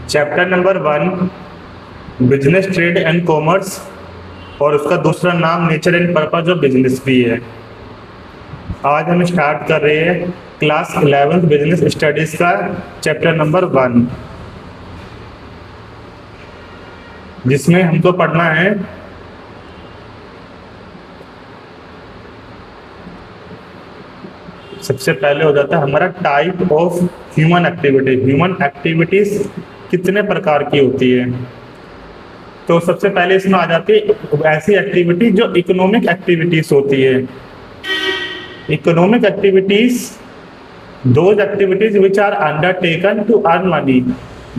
Chapter number 1 business trade and commerce, और उसका दूसरा नाम nature and purpose of business भी है। आज हम स्टार्ट कर रहे हैं क्लास 11th बिजनेस स्टडीज का चैप्टर नंबर 1, जिसमें हमको पढ़ना है सबसे पहले हो जाता है हमारा type of human activity. Human activities कितने प्रकार की होती है? तो सबसे पहले इसमें आ जाती है ऐसी एक्टिविटी जो इकोनॉमिक एक्टिविटीज होती है। Economic activities those activities which are undertaken to earn money,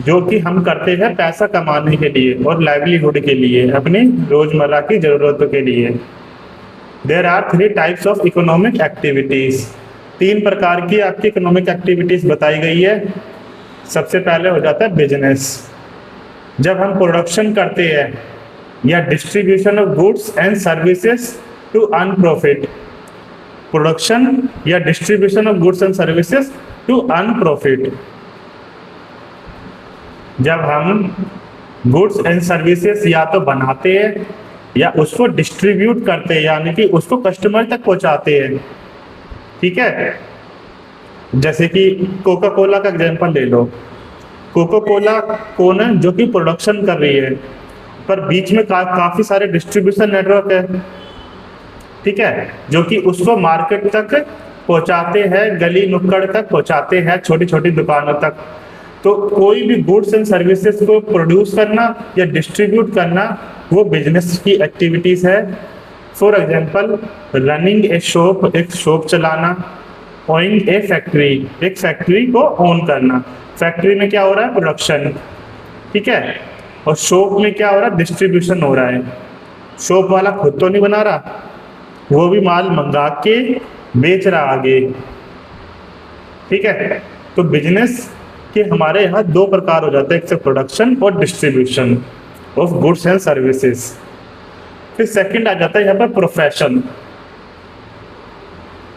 जो कि हम करते हैं पैसा कमाने के लिए और लाइवलीहुड के लिए, अपनी रोजमर्रा की जरूरतों के लिए। There are 3 types of economic activities. 3 प्रकार की आपकी इकोनॉमिक एक्टिविटीज बताई गई है। सबसे पहले हो जाता है बिजनेस। जब हम प्रोडक्शन करते हैं या distribution of goods and services to earn profit. Production या distribution of goods and services to earn profit. जब हम गुड्स एंड सर्विसेज या तो बनाते हैं या उसको डिस्ट्रीब्यूट करते हैं, यानी कि उसको कस्टमर तक पहुंचाते हैं। ठीक है, जैसे कि कोका कोला का एग्जांपल ले लो। कोका कोला कौन है? जो कि प्रोडक्शन कर रही है, पर बीच में काफी सारे डिस्ट्रीब्यूशन नेटवर्क है। ठीक है, जो कि उसको मार्केट तक पहुंचाते हैं, गली नुक्कड़ तक पहुंचाते हैं, छोटी छोटी दुकानों तक। तो कोई भी गुड्स एंड सर्विसेज को प्रोड्यूस करना या डिस्ट्रीब्यूट करना वो बिजनेस की एक्टिविटीज है। For example running A shop, एक शॉप चलाना। ओनिंग ए फैक्ट्री, एक फैक्ट्री को ओन करना। फैक्ट्री में क्या हो रहा है? प्रोडक्शन। ठीक है, और शॉप में क्या हो रहा है? डिस्ट्रीब्यूशन हो रहा है। शॉप वाला खुद तो नहीं बना रहा, वो भी माल मंगा के बेच रहा आगे। ठीक है, तो बिजनेस के हमारे यहाँ 2 प्रकार हो जाते हैं, एक से प्रोडक्शन और distribution of goods and services. फिर सेकंड आ जाता है यहाँ पर प्रोफेशन।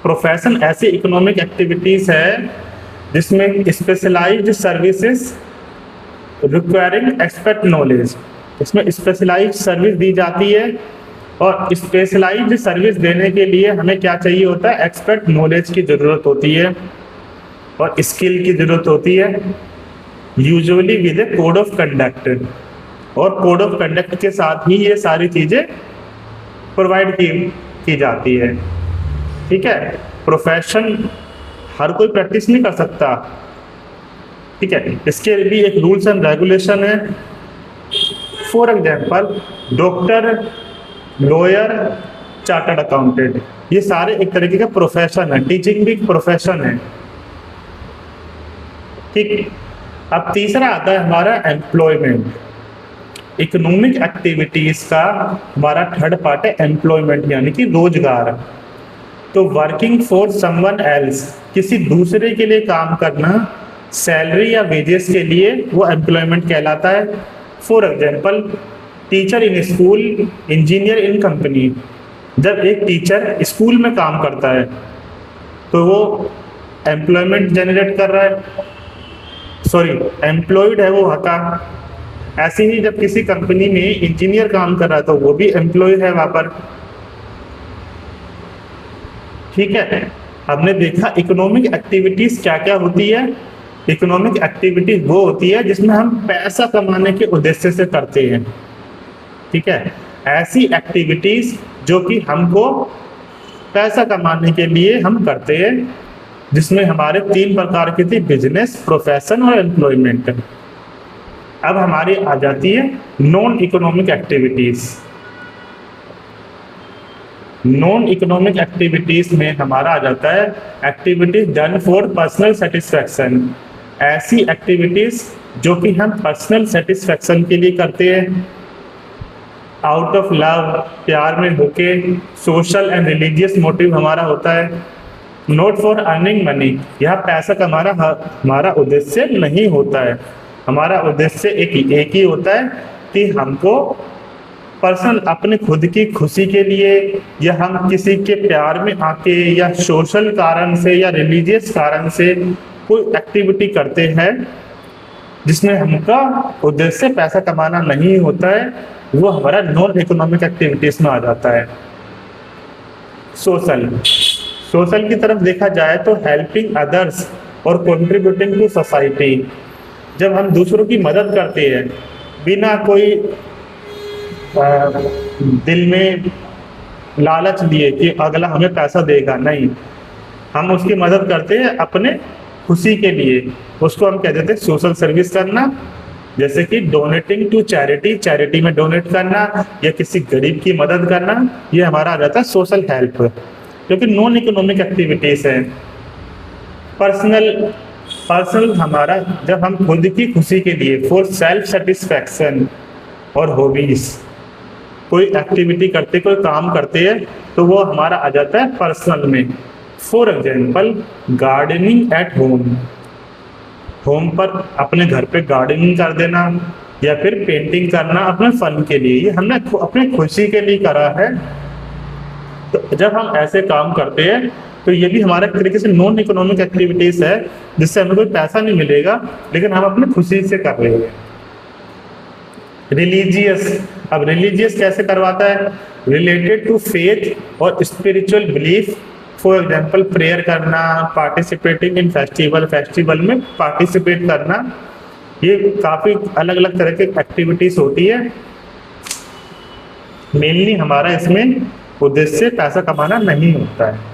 प्रोफेशन ऐसी इकोनॉमिक एक्टिविटीज है जिसमें specialised services requiring expert knowledge. इसमें स्पेशलाइज्ड सर्विस दी जाती है, और स्पेशलाइज्ड सर्विस देने के लिए हमें क्या चाहिए होता है? एक्सपर्ट नॉलेज की जरूरत होती है और स्किल की जरूरत होती है, usually with A code of conduct. और कोड ऑफ कंडक्ट के साथ ही ये सारी चीजें प्रोवाइड की जाती है। ठीक है, प्रोफेशन हर कोई प्रैक्टिस नहीं कर सकता। ठीक है, इसके लिए एक रूल्स एंड रेगुलेशन है। For example doctor, lawyer, chartered accountant, ये सारे एक तरीके का प्रोफेशन है। टीचिंग भी प्रोफेशन है। ठीक, अब तीसरा आता है हमारा एम्प्लॉयमेंट। इकोनॉमिक एक्टिविटीज का हमारा थर्ड पार्ट है एम्प्लॉयमेंट, यानी कि रोजगार। तो वर्किंग फॉर समवन एल्स, किसी दूसरे के लिए काम करना, सैलरी या वेजेस के लिए, वो एम्प्लॉयमेंट कहलाता है। For example teacher in school, engineer in company. जब एक टीचर स्कूल में काम करता है तो वो एम्प्लॉयमेंट जनरेट कर रहा है, सॉरी एम्प्लॉयड है वो हका। ऐसे ही जब किसी कंपनी में इंजीनियर काम कर रहा है तो वो भी एम्प्लॉय है वहां पर। ठीक है, हमने देखा इकोनॉमिक एक्टिविटीज क्या क्या होती है। इकोनॉमिक एक्टिविटीज वो होती है जिसमें हम पैसा कमाने के उद्देश्य से करते हैं। ठीक है, ऐसी एक्टिविटीज जो कि हमको पैसा कमाने के लिए हम करते हैं, जिसमें हमारे 3 प्रकार की थी, बिजनेस, प्रोफेशन और एम्प्लॉयमेंट। अब हमारी आ जाती है non economic activities. Non economic activities में हमारा आ जाता है activities done for personal satisfaction. ऐसी एक्टिविटीज जो कि हम पर्सनल सेटिस्फैक्शन के लिए करते हैं, आउट ऑफ लव, प्यार में होके। सोशल एंड रिलीजियस मोटिव हमारा होता है। नॉट फॉर अर्निंग मनी, यह पैसा कमाना हमारा उद्देश्य नहीं होता है। हमारा उद्देश्य एक ही होता है कि हमको पर्सनल अपने खुद की खुशी के लिए, या हम किसी के प्यार में आके, या सोशल कारण से या रिलीजियस कारण से कोई एक्टिविटी करते हैं जिसमें हमका उद्देश्य पैसा कमाना नहीं होता है, वो हमारा नॉन इकोनॉमिक एक्टिविटीज में आ जाता है। सोशल सोशल की तरफ देखा जाए तो हेल्पिंग अदर्स और कंट्रीब्यूटिंग टू सोसाइटी। जब हम दूसरों की मदद करते हैं बिना कोई दिल में लालच लिए कि अगला हमें पैसा देगा, नहीं, हम उसकी मदद करते हैं अपने खुशी के लिए, उसको हम कह देते हैं सोशल सर्विस करना। जैसे कि डोनेटिंग टू चैरिटी, चैरिटी में डोनेट करना या किसी गरीब की मदद करना, ये हमारा आ जाता है सोशल हेल्प, क्योंकि नॉन इकोनॉमिक एक्टिविटीज है। पर्सनल हमारा जब हम खुद की खुशी के लिए फॉर सेल्फ सेटिस्फैक्शन और हॉबीज कोई एक्टिविटी करते, कोई काम करते हैं, तो वो हमारा आ जाता है पर्सनल में। For example gardening at home, home पर अपने घर पे गार्डनिंग कर देना या फिर पेंटिंग करना अपने फन के लिए, ये हमने अपने खुशी के लिए करा है। तो जब हम ऐसे काम करते हैं तो ये भी हमारा एक तरीके से नॉन इकोनॉमिक एक्टिविटीज है, जिससे हमें कोई पैसा नहीं मिलेगा, लेकिन हम अपने खुशी से कर रहे हैं। रिलीजियस, अब रिलीजियस कैसे करवाता है? रिलेटेड टू फेथ और spiritual belief. For example prayer करना, पार्टिसिपेटिंग इन फेस्टिवल, फेस्टिवल में पार्टिसिपेट करना, ये काफ़ी अलग अलग तरह की एक्टिविटीज होती है। मेनली हमारा इसमें उद्देश्य पैसा कमाना नहीं होता है।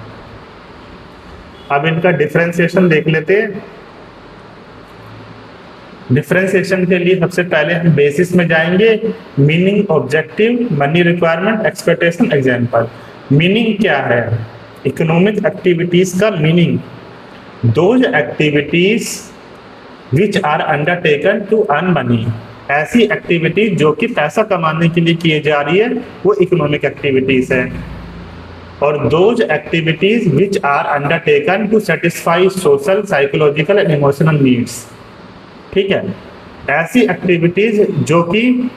अब इनका डिफरेंशिएशन देख लेते हैं। डिफरेंशिएशन के लिए सबसे पहले हम बेसिस में जाएंगे, meaning, objective, money requirement, expectation, example. Meaning क्या है? इकोनॉमिक एक्टिविटीज का meaning, those activities which are undertaken to earn money, ऐसी एक्टिविटी जो कि पैसा कमाने के लिए की जा रही है, वो इकोनॉमिक एक्टिविटीज है। और those activities which are undertaken to satisfy social, psychological and emotional needs. ठीक है, ऐसी एक्टिविटीज जो कि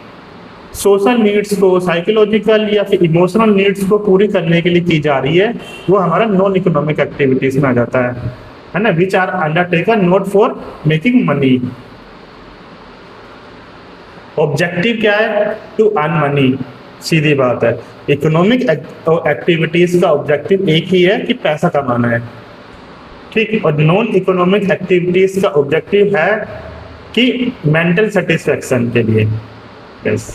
सोशल नीड्स को, साइकोलॉजिकल या फिर इमोशनल नीड्स को पूरी करने के लिए की जा रही है, वो हमारा नॉन इकोनॉमिक एक्टिविटीज में आ जाता है ना। Which are undertaken not for making money. Objective क्या है? टू अर्न मनी, सीधी बात है। इकोनॉमिक एक्टिविटीज का ऑब्जेक्टिव एक ही है कि पैसा कमाना है, ठीक। और नॉन इकोनॉमिक एक्टिविटीज का ऑब्जेक्टिव है कि मेंटल सेटिस्फैक्शन के लिए, यस,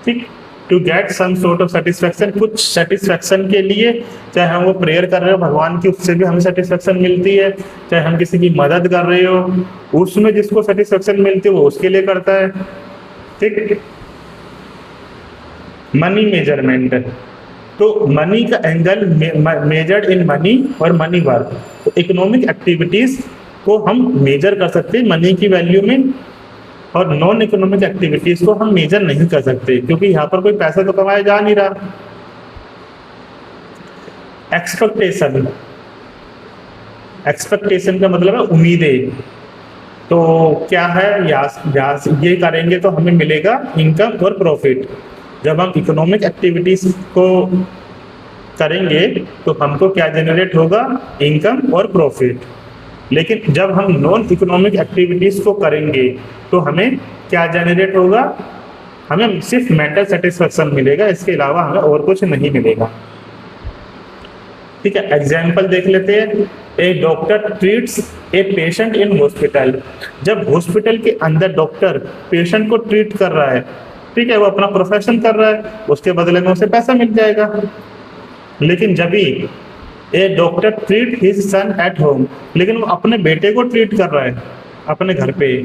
ठीक, to get some sort of satisfaction, कुछ सेटिस्फैक्शन के लिए, चाहे हम वो प्रेयर कर रहे हो भगवान की, उससे भी हमें सेटिस्फैक्शन मिलती है, चाहे हम किसी की मदद कर रहे हो, उसमें जिसको सेटिस्फैक्शन मिलती है वो उसके लिए करता है, ठीक। मनी मेजरमेंट, तो मनी का एंगल मेजर्ड इन मनी और मनी वर्क। तो इकोनॉमिक एक्टिविटीज को हम मेजर कर सकते हैं मनी की वैल्यू में, और नॉन इकोनॉमिक एक्टिविटीज को हम मेजर नहीं कर सकते, क्योंकि यहाँ पर कोई पैसा तो कमाया जा नहीं रहा। एक्सपेक्टेशन, एक्सपेक्टेशन का मतलब है उम्मीदें। तो क्या है, ये करेंगे तो हमें मिलेगा इनकम और प्रॉफिट। जब हम इकोनॉमिक एक्टिविटीज को करेंगे तो हमको क्या जनरेट होगा? इनकम और प्रॉफिट। लेकिन जब हम नॉन इकोनॉमिक एक्टिविटीज को करेंगे तो हमें क्या जनरेट होगा? हमें सिर्फ मेंटल सेटिस्फैक्शन मिलेगा, इसके अलावा हमें और कुछ नहीं मिलेगा, ठीक है। एग्जाम्पल देख लेते हैं। A doctor treats a patient in hospital, जब हॉस्पिटल के अंदर डॉक्टर पेशेंट को ट्रीट कर रहा है, ठीक है, वो अपना प्रोफेशन कर रहा है, उसके बदले में उसे पैसा मिल जाएगा। लेकिन जब भी a doctor treat his son at home, लेकिन वो अपने बेटे को ट्रीट कर रहा है अपने घर पे,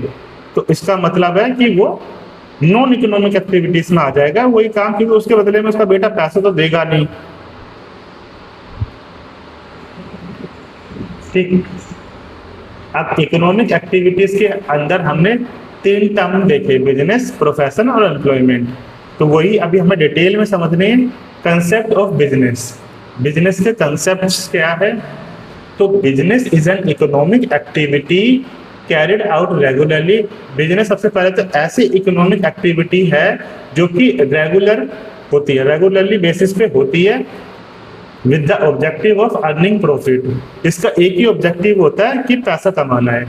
तो इसका मतलब है कि वो नॉन इकोनॉमिक एक्टिविटीज में आ जाएगा वही काम, क्योंकि उसके बदले में उसका बेटा पैसा तो देगा नहीं, ठीक। अब इकोनॉमिक एक्टिविटीज के अंदर हमने 3 टर्म देखे, बिजनेस, प्रोफेशन और एम्प्लॉयमेंट। तो वही अभी हमें डिटेल में समझने हैं। कंसेप्ट ऑफ बिजनेस, बिजनेस के कंसेप्ट्स क्या है? तो business is an economic activity carried out regularly. Business सबसे पहले तो ऐसी इकोनॉमिक एक्टिविटी है जो कि रेगुलर होती है, रेगुलरली बेसिस पे होती है, with the objective of earning profit. इसका एक ही ऑब्जेक्टिव होता है कि पैसा कमाना है,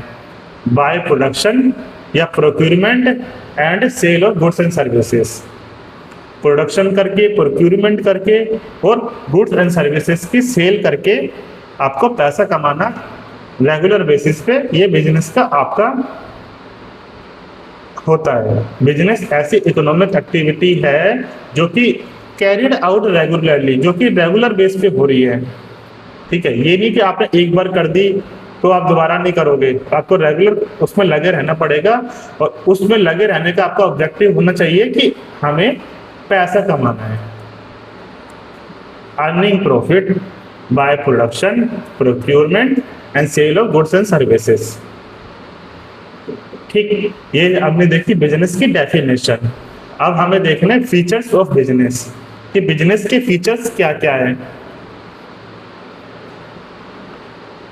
बाय प्रोडक्शन या procurement and sale of goods and services. Production करके, प्रोक्यूरमेंट करके और गुड्स एंड सर्विसेज की सेल करके आपको पैसा कमाना रेगुलर बेसिस पे, ये बिजनेस का आपका होता है। बिजनेस ऐसी इकोनॉमिक एक्टिविटी है जो कि कैरिड आउट रेगुलरली, जो कि रेगुलर बेस पे हो रही है। ठीक है, ये नहीं कि आपने एक बार कर दी तो आप दोबारा नहीं करोगे, आपको रेगुलर उसमें लगे रहना पड़ेगा। और उसमें लगे रहने का आपका ऑब्जेक्टिव होना चाहिए कि हमें पैसा कमाना है। Earning profit by production, procurement and sale of goods and services. ठीक, ये हमने देखी बिजनेस की डेफिनेशन। अब हमें देखना है फीचर्स ऑफ बिजनेस, कि बिजनेस के फीचर्स क्या क्या है।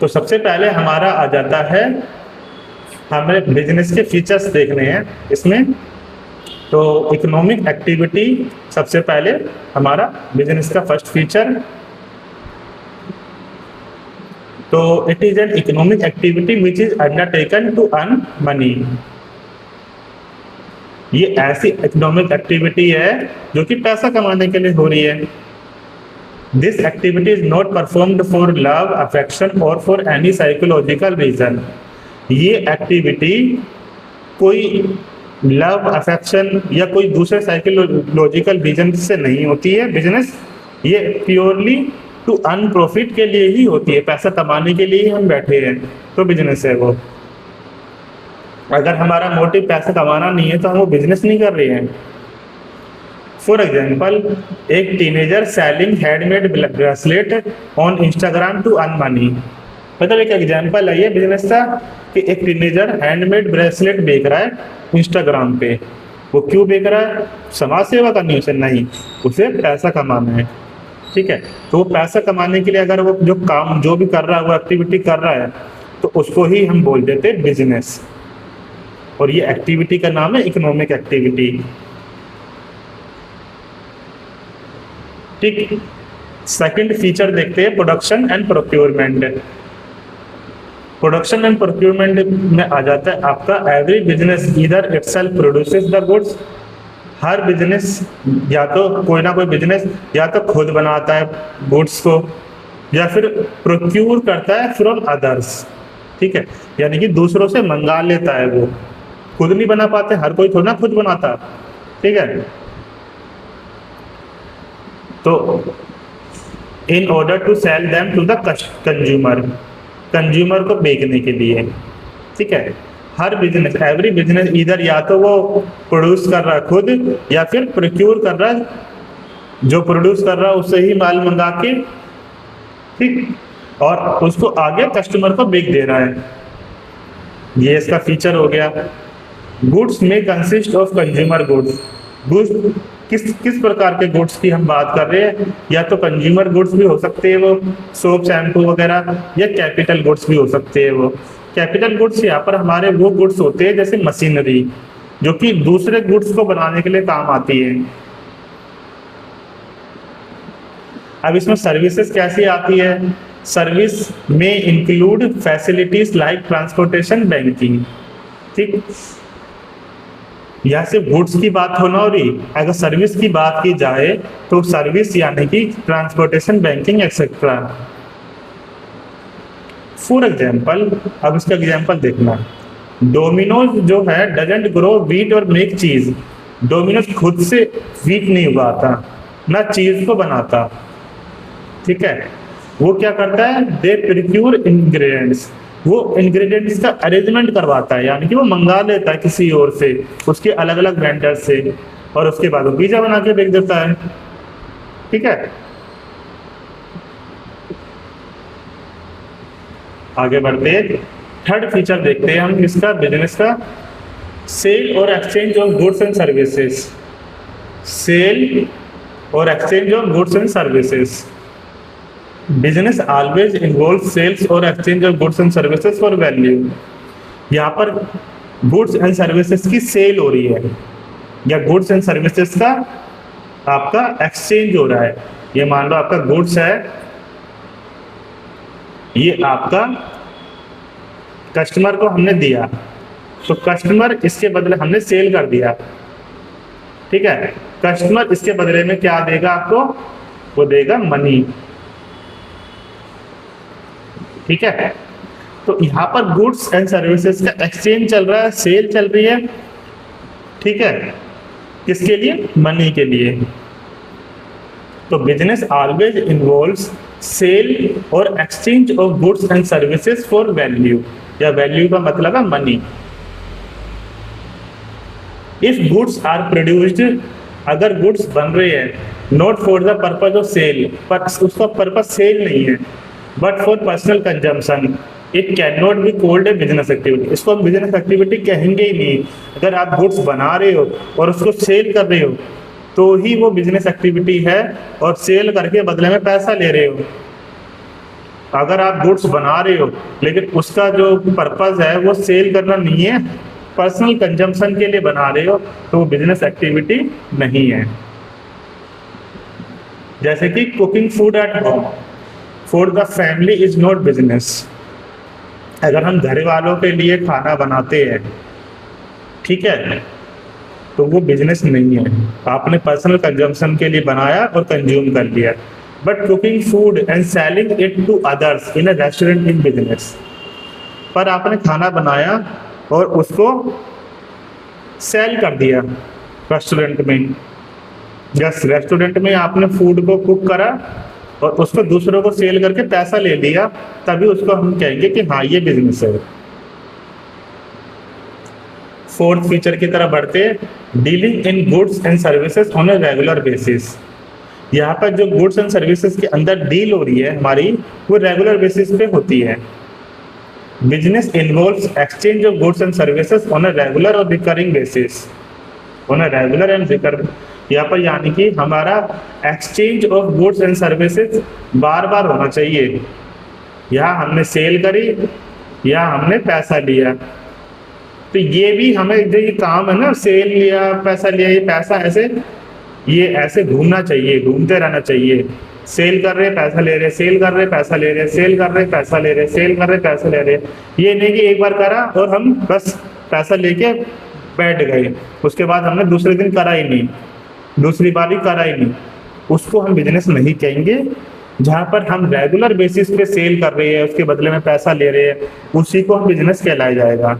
तो सबसे पहले हमारा आ जाता है, हमें बिजनेस के फीचर्स देखने हैं इसमें। तो इकोनॉमिक एक्टिविटी सबसे पहले हमारा बिजनेस का फर्स्ट फीचर। तो it is an economic activity which is undertaken to earn money. ये ऐसी इकोनॉमिक एक्टिविटी है जो कि पैसा कमाने के लिए हो रही है। This activity is not performed for love, affection और फॉर एनी साइकोलॉजिकल रीजन। ये एक्टिविटी कोई लव, अफेक्शन या कोई दूसरे साइकोलॉजिकल रीजन से नहीं होती है। बिजनेस ये प्योरली टू अर्न प्रॉफिट के लिए ही होती है, पैसा कमाने के लिए ही हम बैठे हैं, तो बिजनेस है वो। अगर हमारा मोटिव पैसा कमाना नहीं है तो हम वो बिजनेस नहीं कर रहे हैं। फॉर एग्जाम्पल, एक teenager selling handmade bracelet on Instagram to earn money. मतलब एक एग्जाम्पल है ये बिजनेस का, कि एक टीनेजर हैंडमेड ब्रेसलेट बेच रहा है इंस्टाग्राम पे। वो क्यों बेच रहा है? समाज सेवा करनी उसे नहीं, उसे पैसा कमाना है। ठीक है, तो वो पैसा कमाने के लिए अगर वो जो काम जो भी कर रहा है, वो एक्टिविटी कर रहा है, तो उसको ही हम बोल देते हैं बिजनेस। और ये एक्टिविटी का नाम है इकोनॉमिक एक्टिविटी। ठीक, सेकंड फीचर देखते हैं production and procurement. Production and procurement में आ जाता है आपका every business either itself produces the goods. Her business या तो कोई ना कोई बिजनेस या तो खुद बनाता है गुड्स को, या फिर प्रोक्यूर करता है फ्रॉम अदर्स। ठीक है, यानी कि दूसरों से मंगा लेता है। वो खुद नहीं बना पाते, हर कोई थोड़ा ना खुद बनाता। ठीक है, तो in order to sell them to the consumer, consumer को बेचने के लिए। ठीक है, हर बिजनेस, एवरी बिजनेस इधर या तो वो प्रोड्यूस कर रहा है खुद, या फिर प्रोक्यूर कर रहा है, जो प्रोड्यूस कर रहा है उससे ही माल मंगा के, ठीक, और उसको आगे कस्टमर को बेच दे रहा है। ये इसका फीचर हो गया। गुड्स में consist of consumer goods. Goods किस प्रकार के गुड्स की हम बात कर रहे हैं? या तो कंज्यूमर गुड्स भी हो सकते हैं वो, सोप, शैम्पू वगैरह, या कैपिटल गुड्स भी हो सकते हैं वो। कैपिटल गुड्स यहाँ पर हमारे वो गुड्स होते हैं जैसे मशीनरी, जो कि दूसरे गुड्स को बनाने के लिए काम आती है। अब इसमें सर्विसेज कैसी आती है? सर्विस में include facilities like transportation, banking. ठीक, यहाँ से गुड्स की बात होना हो रही। अगर सर्विस की बात की जाए तो सर्विस यानी कि transportation, banking etcetera. For example, अब इसका एग्जाम्पल देखना। डोमिनोज जो है डजंट ग्रो व्हीट और मेक चीज। डोमिनोज खुद से व्हीट नहीं उगाता, ना चीज को बनाता। ठीक है, वो क्या करता है? दे प्रोक्यूर इंग्रेडिएंट्स। वो इंग्रेडिएंट्स का अरेंजमेंट करवाता है, यानी कि वो मंगा लेता है किसी और से, उसके अलग अलग वेंडर से, और उसके बाद वो पिज्जा बना के बेच देता है। ठीक है, आगे बढ़ते हैं, थर्ड फीचर देखते हैं हम इसका बिजनेस का, सेल और exchange of goods and services. Sale और exchange of goods and services. Business always involve sales और exchange of goods and services for value. यहाँ पर गुड्स एंड सर्विसेज की सेल हो रही है, या गुड्स एंड सर्विसेज का आपका एक्सचेंज हो रहा है। ये मान लो आपका गुड्स है, ये आपका कस्टमर को हमने दिया, तो कस्टमर इसके बदले हमने सेल कर दिया, ठीक है। कस्टमर इसके बदले में क्या देगा आपको, वो देगा मनी, ठीक है। तो यहाँ पर गुड्स एंड सर्विसेज का एक्सचेंज चल रहा है, सेल चल रही है, ठीक है, किसके लिए, मनी के लिए। तो बिजनेस ऑलवेज इन्वॉल्व्स सेल और exchange of goods and services for value, या वैल्यू का मतलब है money. If goods are produced, अगर गुड्स बन रहे हैं not for the purpose of sale, पर उसका पर्पज सेल नहीं है, but for personal consumption, it can not be called a business activity. इसको हम बिजनेस एक्टिविटी कहेंगे ही नहीं। अगर आप गुड्स बना रहे हो और उसको सेल कर रहे हो तो ही वो बिजनेस एक्टिविटी है, और सेल करके बदले में पैसा ले रहे हो। अगर आप गुड्स बना रहे हो लेकिन उसका जो पर्पज है वो सेल करना नहीं है, पर्सनल कंजम्पशन के लिए बना रहे हो, तो वो बिजनेस एक्टिविटी नहीं है। जैसे कि cooking food at home for the family is not business. अगर हम घर वालों के लिए खाना बनाते हैं, ठीक है, तो वो बिजनेस नहीं है, आपने पर्सनल कंजम्पशन के लिए बनाया और कंज्यूम कर लिया। But cooking food and selling it to others in a restaurant in business. पर आपने खाना बनाया और उसको सेल कर दिया रेस्टोरेंट में, जस्ट रेस्टोरेंट में आपने फूड को कुक करा और उसको दूसरों को सेल करके पैसा ले लिया, तभी उसको हम कहेंगे कि हाँ ये बिजनेस है। फोर्थ फीचर की तरफ बढ़ते, dealing in goods and services on a regular basis. यहाँ पर जो गुड्स एंड सर्विसेज के अंदर डील हो रही है हमारी, वो रेगुलर बेसिस पे होती है। Business involves exchange of goods and services on a regular और recurring basis, on a regular and recurring. यहाँ पर यानी कि हमारा exchange of goods and services बार बार होना चाहिए। यहाँ हमने सेल करी या हमने पैसा लिया, तो ये भी हमें जो ये काम है ना, सेल लिया पैसा लिया, ये पैसा ऐसे, ये ऐसे घूमना चाहिए, घूमते रहना चाहिए। सेल कर रहे पैसा ले रहे, सेल कर रहे पैसा ले रहे, सेल कर रहे पैसा ले रहे, सेल कर रहे पैसा ले रहे। ये नहीं कि एक बार करा और हम बस पैसा लेके बैठ गए, उसके बाद हमने दूसरे दिन करा ही नहीं, दूसरी बार भी करा ही नहीं, उसको हम बिजनेस नहीं कहेंगे। जहाँ पर हम रेगुलर बेसिस पे सेल कर रहे हैं, उसके बदले में पैसा ले रहे हैं, उसी को हम बिजनेस कहलाया जाएगा।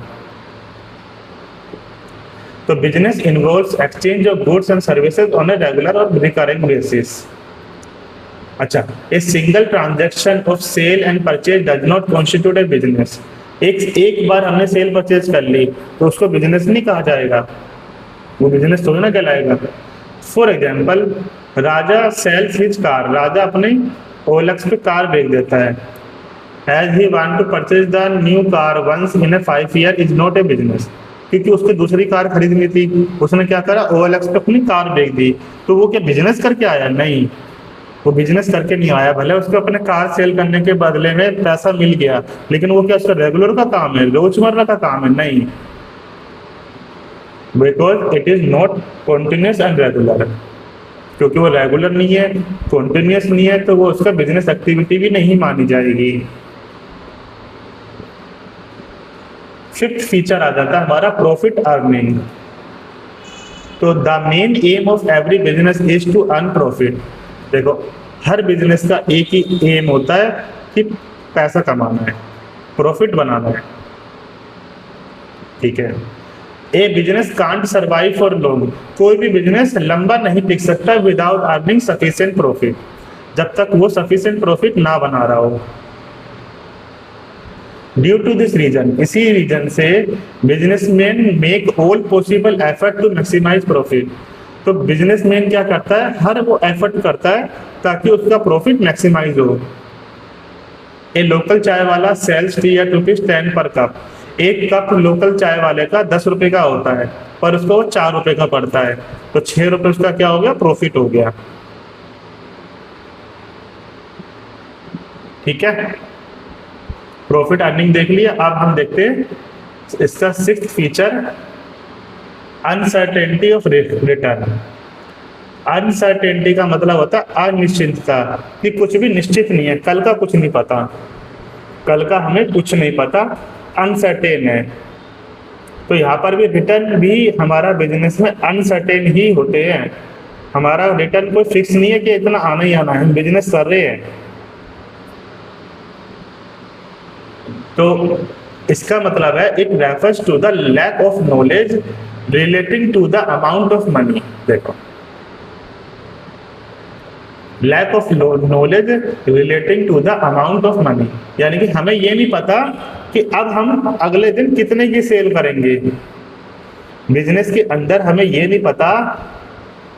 तो business involves exchange of goods and services on a regular और रिकरिंग बेसिस। अच्छा, a single transaction of sale and purchase does not constitute a business. एक बार हमने सेल परचेज कर ली तो उसको बिजनेस नहीं कहा जाएगा, वो बिजनेस थोड़ी ना कहलाएगा। For example, Raja sells his car, Raja अपने ओएलएक्स पे कार बेच देता है। As he want to purchase the new car once in a 5 year is not a business. क्योंकि उसको दूसरी कार खरीदनी थी, उसने क्या करा, ओएलएक्स पे अपनी कार बेच दी, तो वो क्या बिजनेस करके आया? नहीं, वो बिजनेस करके नहीं आया। भले उसको अपने कार सेल करने के बदले में पैसा मिल गया, लेकिन वो क्या उसका रेगुलर का काम है, रोजमर्रा का काम है? नहीं, because it is not continuous and regular. क्योंकि वो रेगुलर नहीं है, कॉन्टिन्यूस नहीं है, तो वो उसका बिजनेस एक्टिविटी भी नहीं मानी जाएगी। फिफ्थ फीचर आ जाता है हमारा प्रॉफिट अर्निंग। तो the main aim of every business is to earn profit. देखो, हर बिजनेस का एक ही एम होता है कि पैसा कमाना है, प्रॉफिट बनाना है, ठीक है। A business can't survive for long. कोई भी बिजनेस लंबा नहीं टिक सकता विदाउट अर्निंग सफिशिएंट प्रॉफिट, जब तक वो सफिशिएंट प्रॉफिट ना बना रहा हो। ड्यू टू दिस रीजन, इसी रीजन से businessman make all possible effort to maximise profit. तो बिजनेसमैन क्या करता है, हर वो एफर्ट करता है ताकि उसका प्रॉफिट मैक्सिमाइज हो। ए लोकल चाय वाला सेल्स टी एट ₹10 पर कप। एक कप लोकल चाय वाले का 10 रुपए का होता है, पर उसको वो 4 रुपए का पड़ता है, तो 6 रुपए उसका क्या हो गया, प्रॉफिट हो गया, ठीक है। प्रॉफिट अर्निंग देख लिया। अब हम देखते हैं इसका sixth feature, uncertainty of return. Uncertainty का मतलब होता है अनिश्चितता, कि कुछ भी निश्चित नहीं है, कल का कुछ नहीं पता, कल का हमें कुछ नहीं पता, अनसर्टेन है। तो यहाँ पर भी रिटर्न भी हमारा बिजनेस में अनसर्टेन ही होते हैं। हमारा रिटर्न कोई फिक्स नहीं है कि इतना आना ही आना है, हम बिजनेस कर रहे हैं। तो इसका मतलब है it refers to the lack of knowledge relating to the amount of money. देखो, lack of knowledge relating to the amount of money, यानी कि हमें ये नहीं पता कि अब हम अगले दिन कितने की सेल करेंगे। बिजनेस के अंदर हमें ये नहीं पता,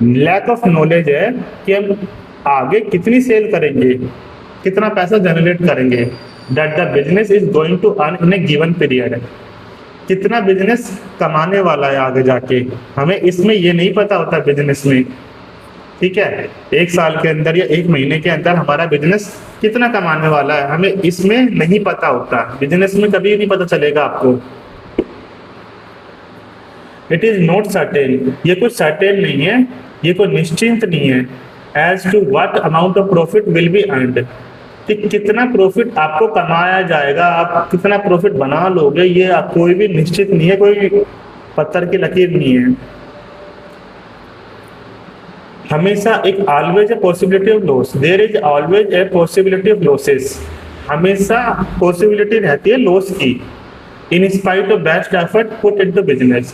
लैक ऑफ नॉलेज है कि हम आगे कितनी सेल करेंगे, कितना पैसा जनरेट करेंगे। That the business is going to earn in a given period, कितना बिजनेस कमाने वाला है आगे जाके, हमें इसमें ये नहीं पता होता बिजनेस में। ठीक है, एक साल के अंदर या एक महीने के अंदर हमारा बिजनेस कितना कमाने वाला है, हमें इसमें नहीं पता होता। बिजनेस में कभी नहीं पता चलेगा आपको। इट इज नॉट सर्टेन, ये कुछ सर्टेन नहीं है, ये कोई निश्चिंत नहीं है। As to what amount of profit will be earned, कि कितना प्रॉफिट आपको कमाया जाएगा, आप कितना प्रॉफिट बना लोगे, ये आप कोई भी निश्चित नहीं है, कोई पत्थर की लकीर नहीं है। हमेशा एक always a possibility of loss, there is always a possibility of losses, हमेशा पॉसिबिलिटी रहती है लॉस की। In spite of best effort put into business,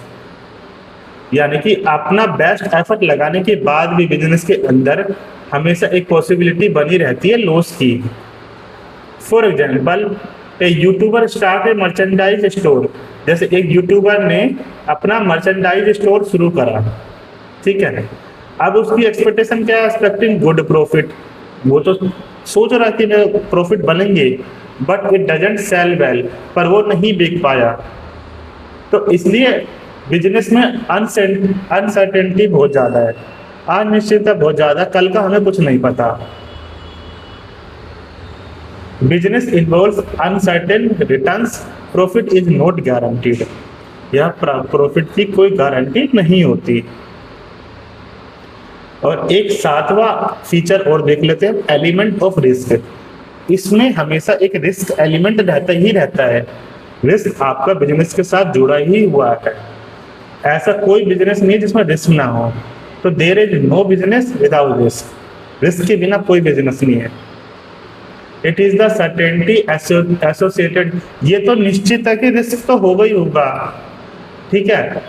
यानी कि अपना बेस्ट एफर्ट लगाने के बाद भी बिजनेस के अंदर हमेशा एक पॉसिबिलिटी बनी रहती है लॉस की। For example, A YouTuber start A merchandise store, जैसे एक यूट्यूबर ने अपना मर्चेंडाइज स्टोर शुरू करा, ठीक है। अब उसकी एक्सपेक्टेशन क्या है, एक्सपेक्टिंग गुड प्रॉफिट, वो तो सोच रहा कि प्रॉफिट बनेंगे, but it doesn't sell well, पर वो नहीं बिक पाया। तो इसलिए बिजनेस में अनसर्टेनिटी बहुत ज़्यादा है, अनिश्चितता बहुत ज़्यादा, कल का हमें कुछ नहीं पता। Business involves uncertain returns, profit is not guaranteed, यह प्रॉफिट की कोई गारंटी नहीं होती। और एक सातवां फीचर और देख लेते हैं, एलिमेंट ऑफ रिस्क। इसमें हमेशा एक रिस्क एलिमेंट रहता ही रहता है, रिस्क आपका बिजनेस के साथ जुड़ा ही हुआ है, ऐसा कोई बिजनेस नहीं है जिसमें रिस्क ना हो। तो there is no business without risk, risk के बिना कोई बिजनेस नहीं है। It is the certainty associated, ये तो निश्चित है कि रिस्क तो होगा ही होगा, ठीक है।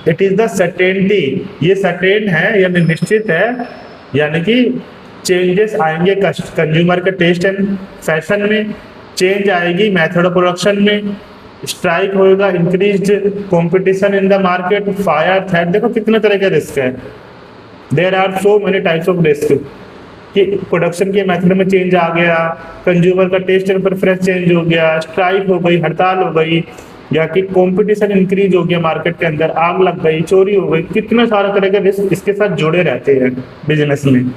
इट इज द सर्टेनिटी, ये सर्टेन है यानी निश्चित है, यानी कि चेंजेस आएंगे कंज्यूमर के टेस्ट एंड फैशन में, चेंज आएगी मेथड ऑफ प्रोडक्शन में, स्ट्राइक होगा, increase competition in the market, fire threat, देखो कितने तरह के रिस्क है। There are so many types of risk, कि प्रोडक्शन के मेथड में चेंज आ गया, कंज्यूमर का टेस्ट एंड प्रेफरेंस चेंज हो गया, स्ट्राइक हो गई, हड़ताल हो गई, या कि कंपटीशन इंक्रीज हो गया मार्केट के अंदर, आग लग गई, चोरी हो गई, कितने सारे तरह के रिस्क इसके साथ जुड़े रहते हैं बिजनेस में।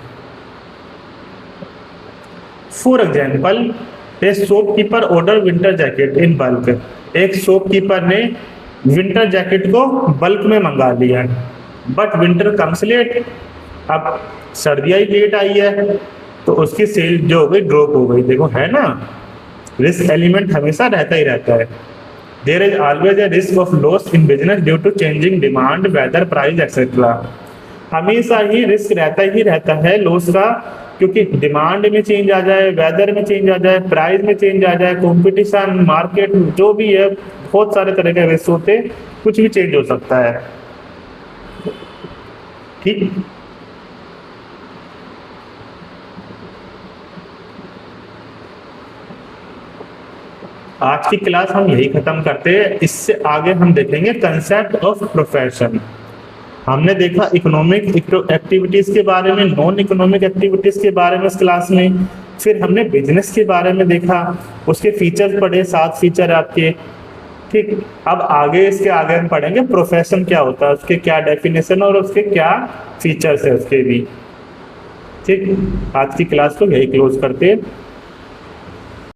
For example, A shopkeeper order winter jacket in bulk, एक शॉपकीपर ने विंटर जैकेट को बल्क में मंगा लिया, बट विंटर कम्स लेट, अब सर्दियाँ ही लेट आई है, तो उसकी सेल जो हो गई ड्रॉप हो गई। देखो है ना, रिस्क एलिमेंट हमेशा रहता ही रहता है। There is always a risk of loss in business due to changing demand, weather, price etcetera, हमेशा ही रिस्क रहता है लॉस का, क्योंकि डिमांड में चेंज आ जाए, वेदर में चेंज आ जाए, प्राइस में चेंज आ जाए, कंपटीशन, मार्केट, जो भी है, बहुत सारे तरह के रिस्क होते, कुछ भी चेंज हो सकता है, ठीक। आज की क्लास हम यही खत्म करते हैं, इससे आगे हम देखेंगे कंसेप्ट ऑफ प्रोफेशन। हमने देखा इकोनॉमिक एक्टिविटीज के बारे में, नॉन इकोनॉमिक एक्टिविटीज के बारे में इस क्लास में, फिर हमने बिजनेस के बारे में देखा, उसके फीचर्स पढ़े, 7 फीचर आपके, ठीक। अब आगे इसके आगे हम पढ़ेंगे प्रोफेशन क्या होता है, उसके क्या डेफिनेशन और उसके क्या फीचर्स है उसके भी, ठीक। आज की क्लास को यही क्लोज करते हैं।